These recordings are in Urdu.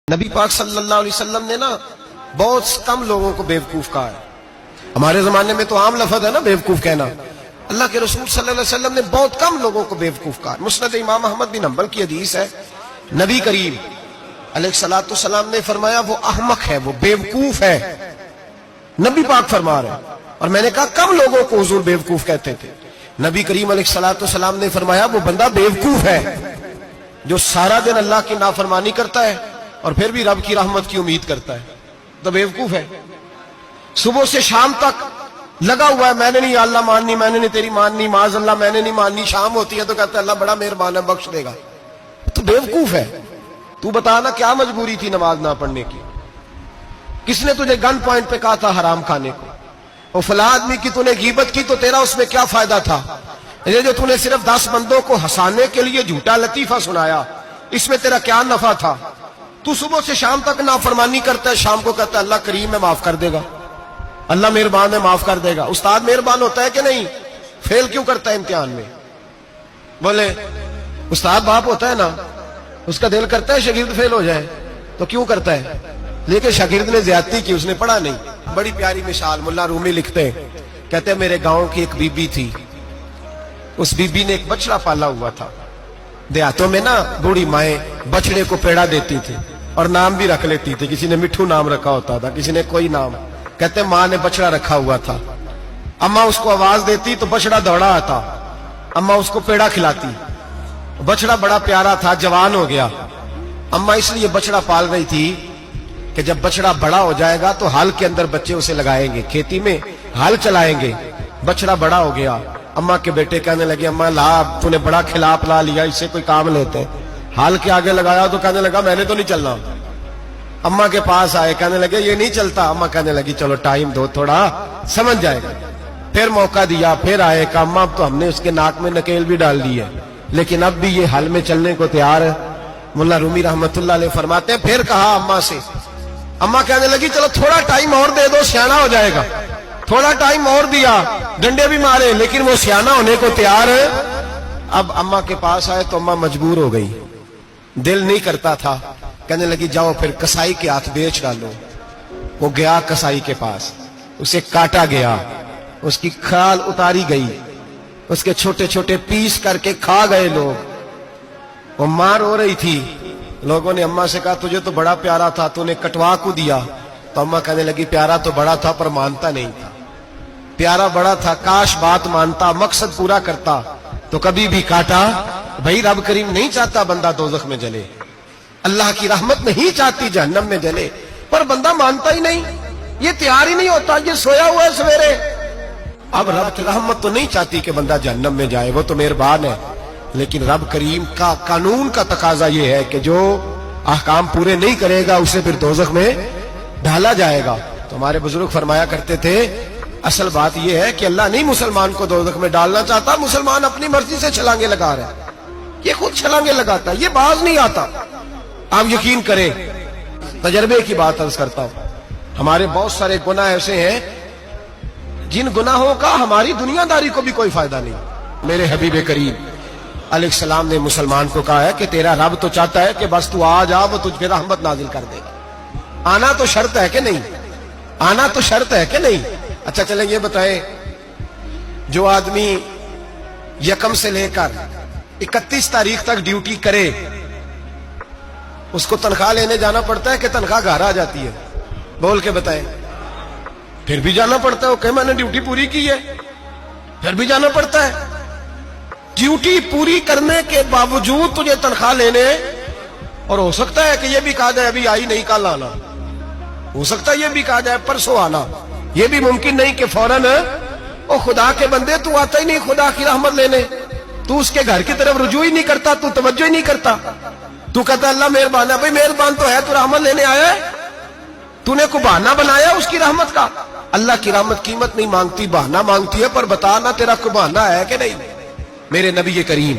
نبی پاک صلی اللہ علیہ وسلم نے نا بہت کم لوگوں کو بیوقوف کہا ہے. ہمارے زمانے میں تو عام لفظ ہے نا بیوقوف کہنا. اللہ کے رسول صلی اللہ علیہ وسلم نے بہت کم لوگوں کو بیوقوف کہا. مسند امام احمد بن حنبل کی حدیث ہے, نبی کریم علیہ الصلوۃ والسلام نے فرمایا وہ احمق ہے, وہ بیوقوف ہے. نبی پاک فرما رہے ہیں. اور میں نے کہا کم لوگوں کو حضور بیوقوف کہتے تھے. نبی کریم علیہ الصلوۃ والسلام نے فرمایا وہ بندہ بیوقوف ہے جو سارا دن اللہ کی نافرمانی کرتا ہے اور پھر بھی رب کی رحمت کی امید کرتا ہے, تو بیوقوف ہے. صبح سے شام تک لگا ہوا ہے, میں نے نہیں اللہ ماننی, میں نے نہیں تیری ماننی, معاذ اللہ میں نے نہیں ماننی. شام ہوتی ہے تو کہتا ہے اللہ بڑا مہربان ہے بخش دے گا. تو بیوقوف ہے. تو بتانا کیا مجبوری تھی نماز نہ پڑھنے کی؟ کس نے تجھے گن پوائنٹ پہ کہا تھا حرام کھانے کو؟ اور فلاں آدمی کی تو نے غیبت کی تو تیرا اس میں کیا فائدہ تھا؟ یہ جو تو نے صرف 10 بندوں کو ہنسانے کے لیے جھوٹا لطیفہ سنایا, اس میں تیرا کیا نفع تھا؟ تو صبح سے شام تک نافرمانی کرتا ہے, شام کو کہتا ہے اللہ کریم ہے معاف کر دے گا, اللہ مہربان ہے معاف کر دے گا. استاد مہربان ہوتا ہے کہ نہیں؟ فیل کیوں کرتا ہے امتحان میں؟ بولے استاد باپ ہوتا ہے نا, اس کا دل کرتا ہے شاگرد فیل ہو جائے, تو کیوں کرتا ہے؟ لیکن شاگرد نے زیادتی کی, اس نے پڑھا نہیں. بڑی پیاری مثال ملا رومی لکھتے ہیں, کہتے ہیں میرے گاؤں کی ایک بی بی تھی. اس بی بی نے ایک بچڑا پالا ہوا تھا. دیہاتوں میں نا بوڑھی مائیں بچڑے کو پیڑا دیتی تھی اور نام بھی رکھ لیتی تھی. کسی نے مٹھو نام رکھا ہوتا تھا, کسی نے کوئی نام. کہتے ہیں ماں نے بچڑا رکھا ہوا تھا. اماں اس کو آواز دیتی تو بچڑا دوڑا آتا, اماں اس کو پیڑا کھلاتی. بچڑا بڑا پیارا تھا, جوان ہو گیا. اماں اس لیے بچڑا پال رہی تھی کہ جب بچڑا بڑا ہو جائے گا تو ہل کے اندر بچے اسے لگائیں گے, کھیتی میں ہل چلائیں گے. بچڑا بڑا ہو گیا, اماں کے بیٹے کہنے لگے اماں لا تو نے بڑا کھلا پلا لیا, اس سے کوئی کام لیتے. ہل کے آگے لگایا تو کہنے لگا میں نے تو نہیں چلنا. اماں کے پاس آئے, کہنے لگے یہ نہیں چلتا. اماں کہنے لگی چلو ٹائم دو تھوڑا, سمجھ جائے گا. پھر موقع دیا, پھر آئے, کہا اماں اب تو ہم نے اس کے ناک میں نکیل بھی ڈال دی ہے لیکن اب بھی یہ ہل میں چلنے کو تیار ہے. ملا رومی رحمت اللہ علیہ فرماتے ہیں پھر کہا اماں سے, اماں کہنے لگی چلو تھوڑا ٹائم اور دے دو, سیانا ہو جائے گا. تھوڑا ٹائم اور دیا, ڈنڈے بھی مارے لیکن وہ سیانا ہونے کو تیار ہے. اب اماں کے پاس آئے تو اماں مجبور ہو گئی, دل نہیں کرتا تھا. کہنے لگی جاؤ پھر کسائی کے ہاتھ بیچ ڈالو. وہ گیا کسائی کے پاس, اسے کاٹا گیا, اس کی کھال اتاری گئی, اس کے چھوٹے چھوٹے پیس کر کے کھا گئے لوگ. وہ ماں رو رہی تھی. لوگوں نے اماں سے کہا تجھے تو بڑا پیارا تھا, تو نے کٹوا کو دیا. تو اماں کہنے لگی پیارا تو بڑا تھا پر مانتا نہیں تھا. پیارا بڑا تھا, کاش بات مانتا, مقصد پورا کرتا تو کبھی بھی کاٹا. بھائی رب کریم نہیں چاہتا بندہ دوزخ میں جلے, اللہ کی رحمت نہیں چاہتی جہنم میں جلے, پر بندہ مانتا ہی نہیں, یہ تیار ہی نہیں ہوتا, یہ سویا ہوا ہے سویرے. اب رب کی رحمت تو نہیں چاہتی کہ بندہ جہنم میں جائے, وہ تو مہربان ہے, لیکن رب کریم کا قانون کا تقاضا یہ ہے کہ جو احکام پورے نہیں کرے گا اسے پھر دوزخ میں ڈالا جائے گا. تو ہمارے بزرگ فرمایا کرتے تھے اصل بات یہ ہے کہ اللہ نہیں مسلمان کو دوزخ میں ڈالنا چاہتا, مسلمان اپنی مرضی سے چھلانگے لگا رہا ہے, یہ خود چھلانگے لگاتا ہے, یہ باز نہیں آتا. آپ یقین کریں, تجربے کی بات عرض کرتا ہوں, ہمارے بہت سارے گناہ ایسے ہیں جن گناہوں کا ہماری دنیا داری کو بھی کوئی فائدہ نہیں. میرے حبیب کریم علیہ السلام نے مسلمان کو کہا ہے کہ تیرا رب تو چاہتا ہے کہ بس تو آ جا, وہ تجھ پہ رحمت نازل کر دے گا. آنا تو شرط ہے کہ نہیں؟ آنا تو شرط ہے کہ نہیں؟ اچھا چلیں یہ بتائیں, جو آدمی 1 سے لے کر 31 تاریخ تک ڈیوٹی کرے اس کو تنخواہ لینے جانا پڑتا ہے کہ تنخواہ گھر آ جاتی ہے؟ بول کے بتائیں. پھر بھی جانا پڑتا ہے, کہ میں نے ڈیوٹی پوری کی ہے, پھر بھی جانا پڑتا ہے. ڈیوٹی پوری کرنے کے باوجود تجھے تنخواہ لینے, اور ہو سکتا ہے کہ یہ بھی کہا جائے ابھی آئی نہیں کل آنا, ہو سکتا ہے یہ بھی کہا جائے پرسوں آنا. یہ بھی ممکن نہیں کہ فوراً او خدا کے بندے تو آتا ہی نہیں خدا کی رحمت لینے, تو اس کے گھر کی طرف رجوع ہی نہیں کرتا, تو توجہ ہی نہیں کرتا. تو کہتا اللہ مہربان ہے. بھائی مہربان تو ہے, تو رحمت لینے آیا ہے, تو نے کو بہانہ بنایا اس کی رحمت کا. اللہ کی رحمت قیمت نہیں مانگتی, بہانہ مانگتی ہے. پر بتا نا تیرا کو بہانہ ہے کہ نہیں؟ میرے نبی کریم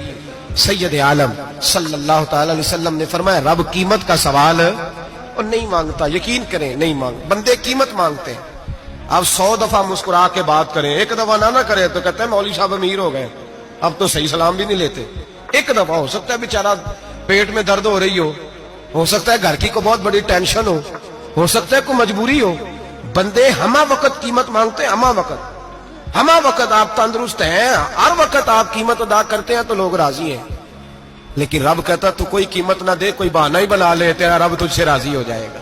سید عالم صلی اللہ تعالی علیہ وسلم نے فرمایا رب قیمت کا سوال اور نہیں مانگتا. یقین کریں نہیں مانگ, بندے قیمت مانگتے ہیں. آپ 100 دفعہ مسکرا کے بات کریں, ایک دفعہ نہ کرے تو کہتے ہیں مولوی صاحب امیر ہو گئے, اب تو صحیح سلام بھی نہیں لیتے. ایک دفعہ ہو سکتا ہے بیچارہ پیٹ میں درد ہو رہی ہو, ہو سکتا ہے گھر کی کو بہت بڑی ٹینشن ہو سکتا ہے کوئی مجبوری ہو. بندے ہمہ وقت قیمت مانگتے ہیں, ہمہ وقت آپ تندرست ہیں, ہر وقت آپ قیمت ادا کرتے ہیں تو لوگ راضی ہیں. لیکن رب کہتا تو کوئی قیمت نہ دے, کوئی بہانہ ہی بنا لے, تیرا رب تجھ سے راضی ہو جائے گا.